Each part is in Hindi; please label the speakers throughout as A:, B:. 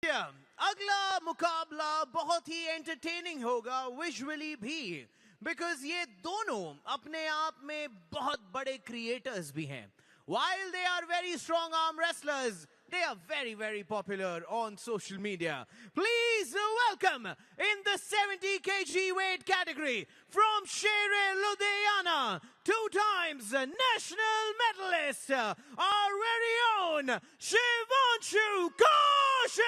A: अगला मुकाबला बहुत ही एंटरटेनिंग होगा विजुअली भी, बिकॉज ये दोनों अपने आप में बहुत बड़े क्रिएटर्स भी हैं. While they are very strong arm wrestlers, they are very popular on social media. Please welcome in the 70 kg weight category from Shere Ludhiana, 2 times national medalist, our very own Shivanshu Kaushik.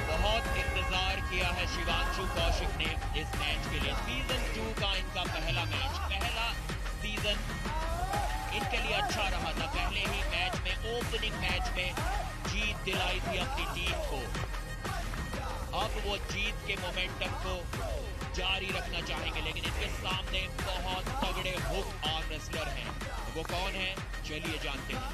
B: बहुत इंतजार किया है शिवांशु कौशिक ने इस मैच के लिए. सीजन 2 का इनका पहला मैच, पहला सीजन इनके लिए अच्छा रहा था. पहले ही मैच में, ओपनिंग मैच में जीत दिलाई थी अपनी टीम को. अब वो जीत के मोमेंटम को जारी रखना चाहेंगे, लेकिन इनके सामने बहुत तगड़े हुक आर्म रेसलर हैं. वो कौन है, चलिए जानते हैं.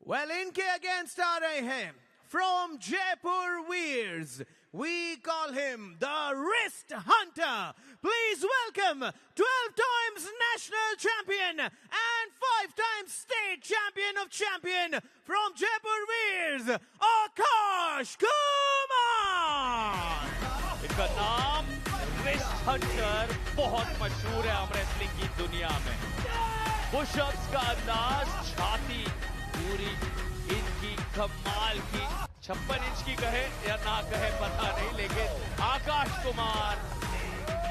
A: Well, इनके अगेंस्ट आ रहे हैं from Jaipur Wears. We call him the Wrist Hunter. Please welcome 12 times national champion and 5 times state champion of champion from Jaipur Wears, Akash Kumar.
C: इनका नाम रिस्ट हंटर बहुत मशहूर है आर्म रेसलिंग की दुनिया में. पुशअप्स का अंदाज, छाती पूरी इनकी कमाल की. 56 इंच की कहे या ना कहे पता नहीं, लेकिन आकाश कुमार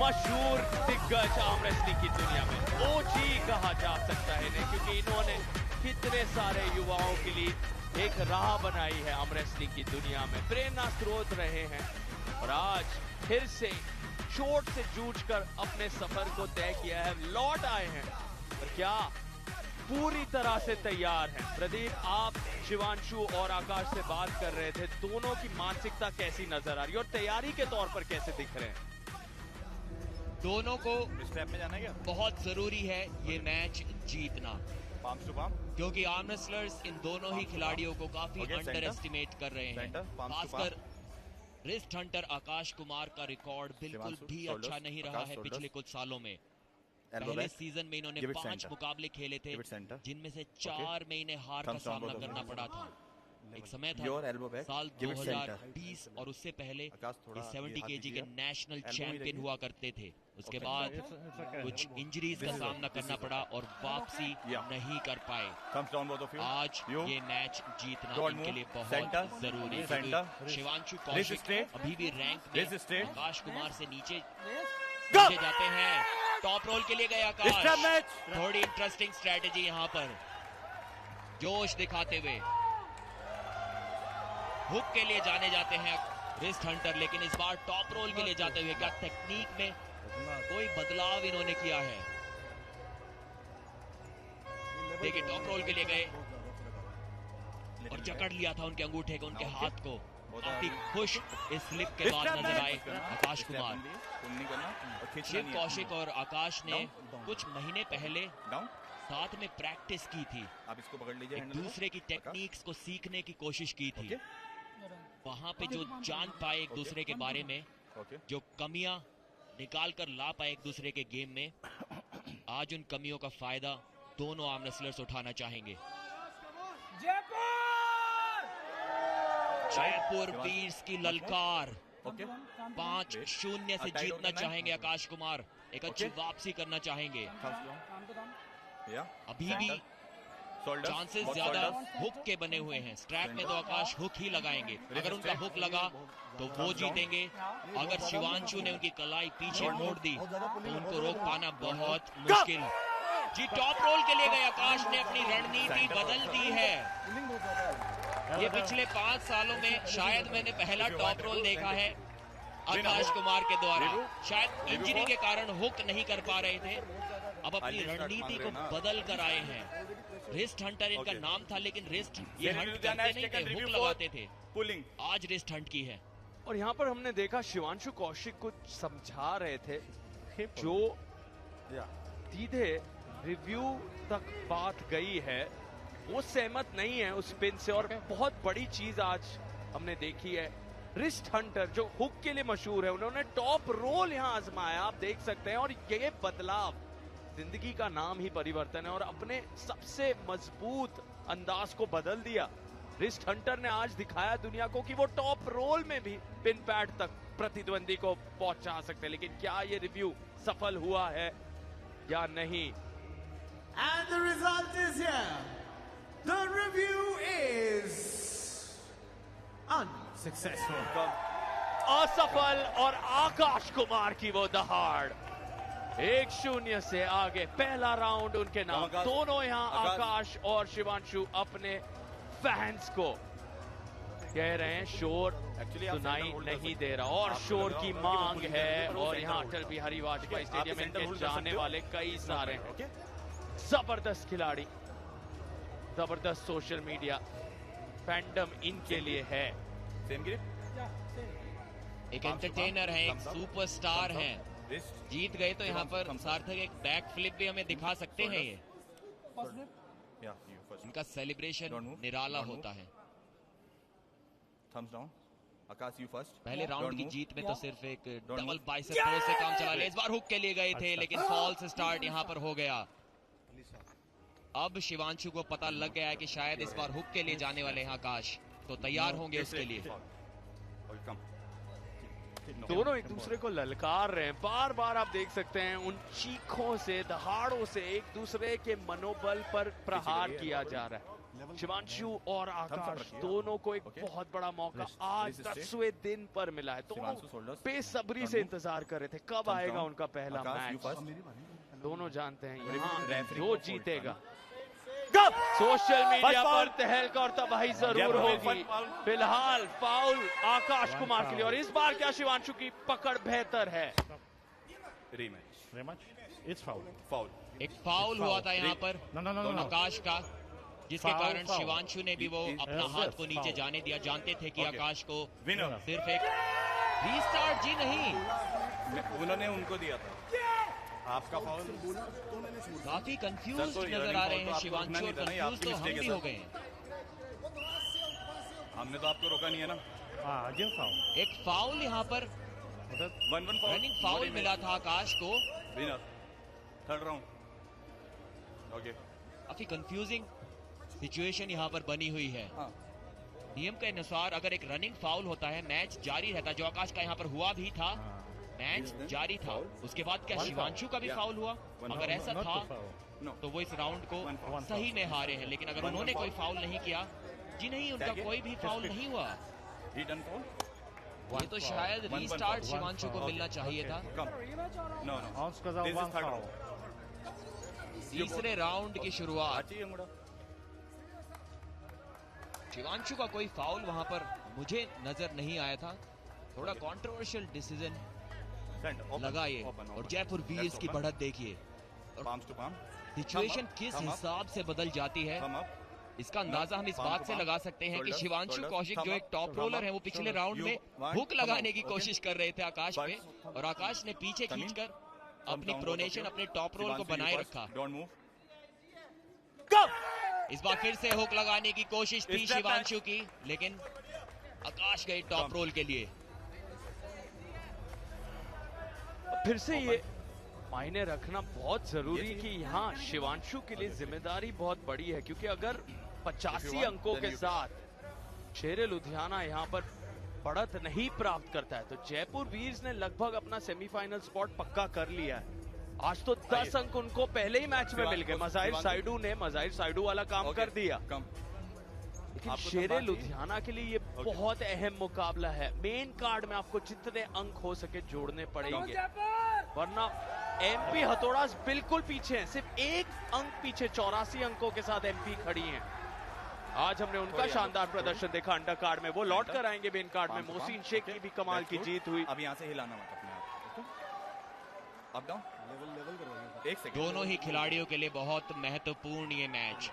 C: मशहूर दिग्गज आर्म रेसलिंग की दुनिया में ओजी कहा जा सकता है इन्हें, क्योंकि इन्होंने कितने सारे युवाओं के लिए एक राह बनाई है आर्म रेसलिंग की दुनिया में. प्रेरणा स्रोत रहे हैं और आज फिर से चोट से जूझकर अपने सफर को तय किया है. लौट आए हैं और क्या पूरी तरह से तैयार हैं. प्रदीप, आप शिवांशु और आकाश से बात कर रहे थे, दोनों की मानसिकता कैसी नजर आ रही है और तैयारी के तौर पर कैसे दिख रहे हैं?
B: दोनों को
C: स्टेप में जाना क्या?
B: बहुत जरूरी है ये मैच जीतना, क्योंकि आर्म रेसलर्स इन दोनों ही खिलाड़ियों को काफी अंडर एस्टिमेट कर रहे हैं. खासकर रिस्ट हंटर आकाश कुमार का रिकॉर्ड बिल्कुल भी अच्छा नहीं रहा है पिछले कुछ सालों में. पहले सीजन में इन्होंने 5 मुकाबले खेले थे, जिनमें से 4 में इन्हें हार का सामना करना पड़ा था. एक समय था साल 2020 और उससे पहले 70 केजी के नेशनल चैंपियन हुआ करते थे. उसके बाद कुछ इंजरीज का सामना करना पड़ा और वापसी नहीं कर पाए. आज ये मैच जीतना इनके लिए बहुत जरूरी है. शिवांशु कौशिक अभी भी रैंक में आकाश कुमार से नीचे जाते हैं. टॉप रोल के लिए गए आकाश. थोड़ी इंटरेस्टिंग स्ट्रेटेजी यहाँ पर, जोश दिखाते हुए हुक के लिए जाते हैं रिस्ट हंटर, लेकिन इस बार टॉप रोल के लिए जाते हुए क्या टेक्निक में कोई बदलाव इन्होंने किया है? देखिए, टॉप रोल के लिए गए और जकड़ लिया था उनके अंगूठे को, उनके हाथ को. काफी खुश इस स्लिप के बाद नजर आए आकाश कुमार. शिव कौशिक और आकाश ने कुछ महीने पहले साथ में प्रैक्टिस की थी.
D: आप इसको पकड़ लीजिए.
B: एक दूसरे की टेक्निक्स को सीखने की कोशिश की थी. वहां पे जो जान पाए एक दूसरे के बारे में, जो कमियां निकाल कर ला पाए एक दूसरे के गेम में, आज उन कमियों का फायदा दोनों आर्म रेसलर्स उठाना चाहेंगे. जयपुर वीर्स की ललकार. 5-0 से जीतना चाहेंगे आकाश कुमार. एक अच्छी वापसी करना चाहेंगे. अभी भी चांसेस ज्यादा हुक के बने हुए हैं. स्ट्रैप में तो आकाश हुक ही लगाएंगे. अगर उनका हुक लगा तो वो जीतेंगे. अगर शिवांशु ने उनकी कलाई पीछे मोड़ दी तो उनको रोक पाना बहुत मुश्किल. जी, टॉप रोल के लिए गए आकाश ने अपनी रणनीति बदल दी है. ये पिछले 5 सालों में शायद मैंने पहला टॉप रोल देखा है आकाश कुमार के द्वारा. शायद इंजरी के कारण हुक नहीं कर पा रहे थे, अब अपनी रणनीति को बदल कर आए हैं. रिस्ट हंटर इनका नाम था, लेकिन रिस्ट ये हंट करते नहीं थे, हुक लगाते थे. आज रिस्ट हंट की है.
C: और यहाँ पर हमने देखा शिवांशु कौशिक कुछ समझा रहे थे, जो सीधे रिव्यू तक बात गई है, वो सहमत नहीं है उस पिन से. और बहुत बड़ी चीज आज हमने देखी है, रिस्ट हंटर जो हुक के लिए मशहूर है, उन्होंने टॉप रोल यहाँ आजमाया, आप देख सकते हैं. और ये बदलाव जिंदगी का नाम ही परिवर्तन है और अपने सबसे मजबूत अंदाज को बदल दिया। रिस्ट हंटर ने आज दिखाया दुनिया को कि वो टॉप रोल में भी पिन पैड तक प्रतिद्वंदी को पहुंचा सकते हैं, लेकिन क्या ये रिव्यू सफल हुआ है या नहीं?
A: And the result is here. The review is unsuccessful.
C: असफल और आकाश कुमार की वो दहाड़ 1-0 से आगे। पहला राउंड उनके नाम। दोनों यहाँ आकाश और शिवांशु अपने फैंस को कह रहे हैं शोर सुनाई नहीं दे रहा और शोर की मांग है। और यहाँ अटल बिहारी वाजपेयी स्टेडियम में जाने वाले कई सारे हैं। जबरदस्त खिलाड़ी, जबरदस्त सोशल मीडिया फैंडम इनके लिए है।
B: एक एंटरटेनर है, एक सुपरस्टार हैं। जीत गए तो यहाँ पर सार्थक एक बैक फ्लिप भी हमें दिखा सकते हैं। ये उनका सेलिब्रेशन निराला होता है। पहले राउंड की जीत में तो सिर्फ एक डबल बाइसेप थ्रो से काम चला लिया। इस बार हुक के लिए गए थे लेकिन फॉल्स स्टार्ट यहाँ पर हो गया। अब शिवांशु को पता लग गया है कि शायद इस बार हुक के लिए जाने वाले हैं आकाश, तो तैयार होंगे उसके लिए।
C: दोनों एक दूसरे को ललकार रहे हैं। बार बार आप देख सकते हैं उन चीखों से, दहाड़ों से एक दूसरे के मनोबल पर प्रहार किया जा रहा है। शिवांशु और आकाश दोनों को एक बहुत बड़ा मौका आज 10वें दिन पर मिला है। दोनों बेसब्री से इंतजार कर रहे थे कब आएगा उनका पहला मैच। दोनों जानते हैं यहाँ जो जीतेगा। सोशल मीडिया पर तहलका और तबाही जरूर होगी। फिलहाल फाउल आकाश कुमार के लिए और इस बार क्या शिवांशु की पकड़ बेहतर है?
B: एक फाउल हुआ था यहाँ पर आकाश का, जिसके कारण शिवांशु ने भी वो अपना हाथ को नीचे जाने दिया। जानते थे कि आकाश को सिर्फ एक रीस्टार्ट जी नहीं
D: उन्होंने उनको दिया था। आपका फाउल
B: काफी कंफ्यूज नजर आ रहे हैं शिवांशु, और कंफ्यूज तो हम भी हो गए हैं।
D: हमने तो आपको रोका नहीं है ना।
B: एक फाउल यहाँ पर रनिंग फाउल मिला था आकाश को।
D: Third round okay.
B: काफी कंफ्यूजिंग सिचुएशन यहाँ पर बनी हुई है। नियम के अनुसार अगर एक रनिंग फाउल होता है मैच जारी रहता, जो आकाश का यहाँ पर हुआ भी था, मैच जारी था। उसके बाद क्या शिवांशु का भी फाउल हुआ? अगर ऐसा था तो वो इस राउंड को सही में हारे हैं। लेकिन अगर उन्होंने कोई फाउल नहीं किया, जी नहीं, उनका कोई भी फाउल नहीं हुआ, ये तो शायद रीस्टार्ट शिवांशु को मिलना चाहिए था। तीसरे राउंड की शुरुआत, शिवांशु का कोई फाउल वहां पर मुझे नजर नहीं आया था। थोड़ा कंट्रोवर्शियल डिसीजन लगा ये। और जयपुर वीर्स की बढ़त देखिए, सिचुएशन किस हिसाब से बदल जाती है इसका अंदाजा हम इस बात से लगा सकते हैं कि शिवांशु कौशिक जो एक टॉप रोलर है, वो पिछले राउंड में हुक लगाने की कोशिश कर रहे थे आकाश पे, और आकाश ने पीछे खींचकर अपनी प्रोनेशन, अपने टॉप रोल को बनाए रखा। इस बार फिर से हुक लगाने की कोशिश थी शिवांशु की, लेकिन आकाश गए टॉप रोल के लिए।
C: फिर से ये मायने रखना बहुत जरूरी कि यहाँ शिवांशु के लिए जिम्मेदारी बहुत बड़ी है, क्योंकि अगर 85 अंकों के साथ शेरे लुधियाना यहाँ पर बढ़त नहीं प्राप्त करता है तो जयपुर वीर्स ने लगभग अपना सेमीफाइनल स्पॉट पक्का कर लिया है। आज तो 10 अंक उनको पहले ही मैच में मिल गए। मज़ाहिर साइडू वाला काम कर दिया। लेकिन शेरे लुधियाना के लिए ये बहुत अहम मुकाबला है। मेन कार्ड में आपको जितने अंक हो सके जोड़ने पड़ेंगे, वरना एमपी हथौड़ा बिल्कुल पीछे हैं, सिर्फ 1 अंक पीछे। 84 अंकों के साथ एमपी खड़ी हैं। आज हमने उनका शानदार प्रदर्शन देखा अंडर कार्ड में, वो लौट कर आएंगे मेन कार्ड में। मोहसिन शेख की भी कमाल की जीत हुई।
D: अब यहाँ से हिलाना मत अपने आप। अप डाउन एक सेकंड।
B: दोनों ही खिलाड़ियों के लिए बहुत महत्वपूर्ण ये मैच।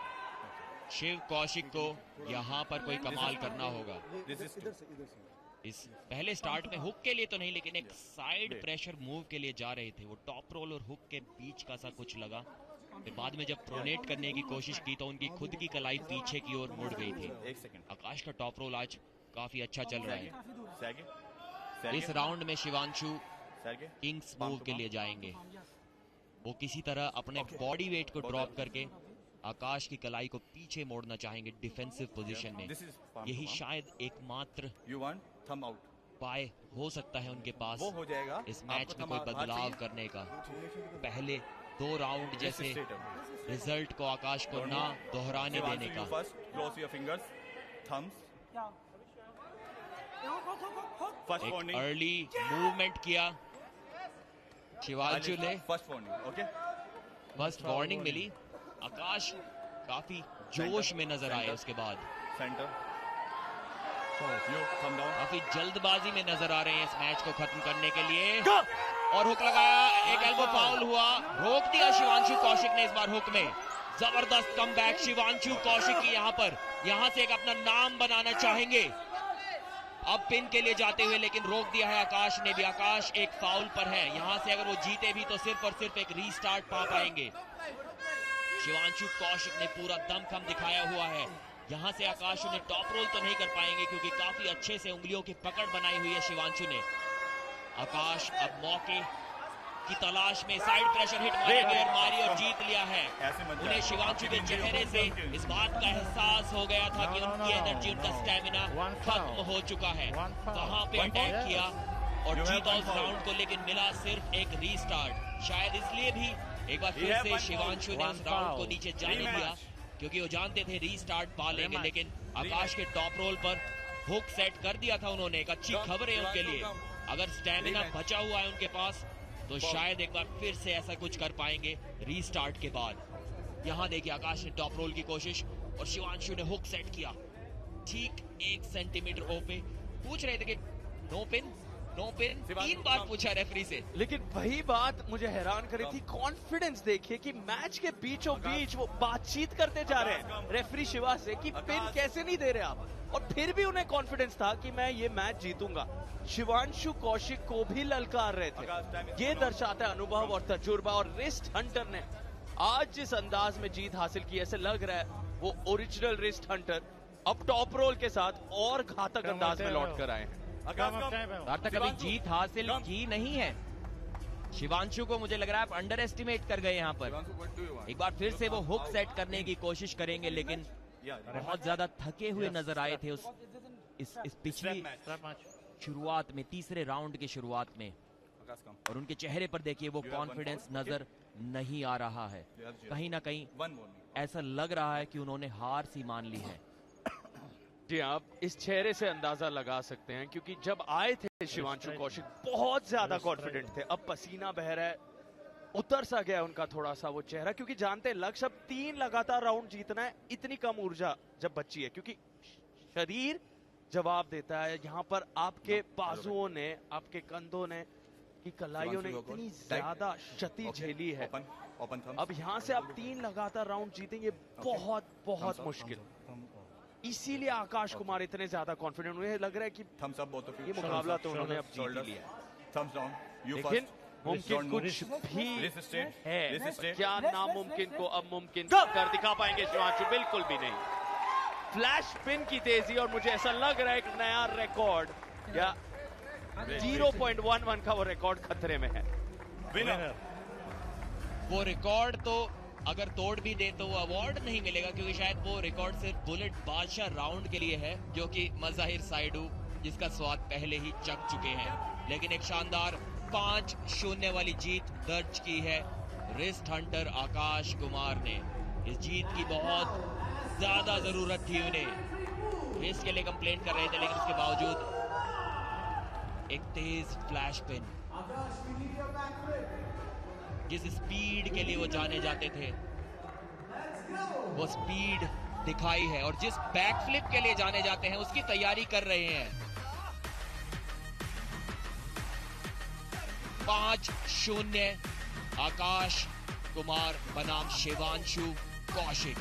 B: शिव कौशिक को यहाँ पर कोई कमाल करना होगा। इस पहले स्टार्ट में हुक के लिए तो नहीं, लेकिन एक साइड प्रेशर मूव के लिए जा रहे थे। वो टॉप रोल और हुक के बीच का सा कुछ लगा। फिर बाद में जब प्रोनेट करने की कोशिश की तो उनकी खुद की कलाई पीछे की ओर मुड़ गई थी। आकाश का टॉप रोल आज काफी अच्छा चल रहा है। इस राउंड में शिवांशु किंग्स मूव के लिए जाएंगे। वो किसी तरह अपने बॉडी वेट को ड्रॉप करके आकाश की कलाई को पीछे मोड़ना चाहेंगे डिफेंसिव पोजीशन में। यही शायद एकमात्र उपाय हो सकता है उनके पास
D: वो हो जाएगा
B: इस मैच में कोई बदलाव करने का। पहले 2 राउंड जैसे रिजल्ट को आकाश को ना दोहराने देने का। एक अर्ली मूवमेंट किया शिवांशु ने, फर्स्ट वार्निंग मिली। आकाश काफी जोश में नजर आए उसके बाद, काफी जल्दबाजी में नजर आ रहे हैं इस मैच को खत्म करने के लिए। और हुक लगाया, एक एल्बो फाउल हुआ, रोक दिया शिवांशु कौशिक ने इस बार हुक में। जबरदस्त कमबैक शिवांशु कौशिक की यहां से एक अपना नाम बनाना चाहेंगे अब पिन के लिए जाते हुए, लेकिन रोक दिया है आकाश ने भी। आकाश एक फाउल पर है, यहां से अगर वो जीते भी तो सिर्फ और सिर्फ एक रीस्टार्ट पा पाएंगे। शिवांशु कौशिक ने पूरा दमखम दिखाया हुआ है। यहां से आकाश उन्हें टॉप रोल तो नहीं कर पाएंगे क्योंकि काफी अच्छे से उंगलियों की पकड़ बनाई हुई है शिवांशु ने। आकाश अब मौके की तलाश में, साइड प्रेशर हिट मारी और जीत लिया है। उन्हें शिवांशु के चेहरे से इस बात का एहसास हो गया था कि उनकी एनर्जी, उनका स्टैमिना खत्म हो चुका है। वहां पे अटैक किया और जीता उस राउंड को, लेकिन मिला सिर्फ एक रीस्टार्ट। शायद इसलिए भी एक बार फिर से शिवांशु ने उस राउंड को नीचे जाने दिया क्योंकि वो जानते थे रीस्टार्ट पा लेंगे। लेकिन आकाश के टॉप रोल पर हुक सेट कर दिया था उन्होंने। एक अच्छी खबर है उनके लिए, अगर स्टैमिना बचा हुआ है उनके पास तो शायद एक बार फिर से ऐसा कुछ कर पाएंगे रीस्टार्ट के बाद। यहां देखिए आकाश ने टॉप रोल की कोशिश और शिवांशु ने हुक सेट किया ठीक 1 सेंटीमीटर ओपे। पूछ रहे थे कि नो पिन 3 बार पूछा रेफरी से,
C: लेकिन वही बात मुझे हैरान करी थी। कॉन्फिडेंस देखिए कि मैच के बीचों बीच वो बातचीत करते जा रहे हैं रेफरी शिवा से कि पिन कैसे नहीं दे रहे आप, और फिर भी उन्हें कॉन्फिडेंस था कि मैं ये मैच जीतूंगा। शिवांशु कौशिक को भी ललकार रहे थे। ये दर्शाता है अनुभव और तजुर्बा। और रिस्ट हंटर ने आज जिस अंदाज में जीत हासिल की, ऐसे लग रहा है वो ओरिजिनल रिस्ट हंटर अब टॉप रोल के साथ और घातक अंदाज में लौट कर आए हैं।
B: तक अभी जीत हासिल की नहीं है शिवांशु को। मुझे लग रहा है आप अंडर एस्टिमेट कर गए यहाँ पर। एक बार फिर से वो हुक सेट करने की कोशिश करेंगे, लेकिन बहुत ज्यादा थके हुए नजर आए थे इस पिछली शुरुआत में, तीसरे राउंड की शुरुआत में। और उनके चेहरे पर देखिए वो कॉन्फिडेंस नजर नहीं आ रहा है। कहीं ना कहीं ऐसा लग रहा है कि उन्होंने हार सी मान ली है।
C: जी, आप इस चेहरे से अंदाजा लगा सकते हैं क्योंकि जब आए थे शिवांशु कौशिक बहुत ज्यादा कॉन्फिडेंट थे। अब पसीना बह रहा है, उतर सा गया उनका थोड़ा सा वो चेहरा, क्योंकि जानते हैं लक्ष्य अब 3 लगातार राउंड जीतना है। इतनी कम ऊर्जा जब बची है क्योंकि शरीर जवाब देता है। यहाँ पर आपके बाजुओं ने, आपके कंधों ने, की कलाइयों ने इतनी ज्यादा क्षति झेली है। अब यहाँ से आप 3 लगातार राउंड जीतेंगे बहुत मुश्किल। इसीलिए आकाश कुमार इतने ज्यादा कॉन्फिडेंट हुए। लग रहा है कि ये मुकाबला तो उन्होंने अब जीत लिया। लेकिन मुमकिन कुछ भी है, क्या नामुमकिन को अब मुमकिन कर दिखा पाएंगे शिवांशु? बिल्कुल भी नहीं। फ्लैश पिन की तेजी, और मुझे ऐसा लग रहा है एक नया रिकॉर्ड या 0.11 का वो रिकॉर्ड खतरे में है।
B: वो रिकॉर्ड तो अगर तोड़ भी दे तो वो अवार्ड नहीं मिलेगा क्योंकि शायद वो रिकॉर्ड सिर्फ बुलेट बादशाह राउंड के लिए है जो कि मज़ाहिर साइडू जिसका स्वाद पहले ही चख चुके हैं। लेकिन एक शानदार 5-0 वाली जीत दर्ज की है रिस्ट हंटर आकाश कुमार ने। इस जीत की बहुत ज्यादा जरूरत थी उन्हें। इसके लिए कंप्लेंट कर रहे थे, लेकिन उसके बावजूद एक तेज फ्लैश पिन, जिस स्पीड के लिए वो जाने जाते थे वो स्पीड दिखाई है, और जिस बैकफ्लिप के लिए जाने जाते हैं उसकी तैयारी कर रहे हैं। 5-0 आकाश कुमार बनाम शिवांशु कौशिक।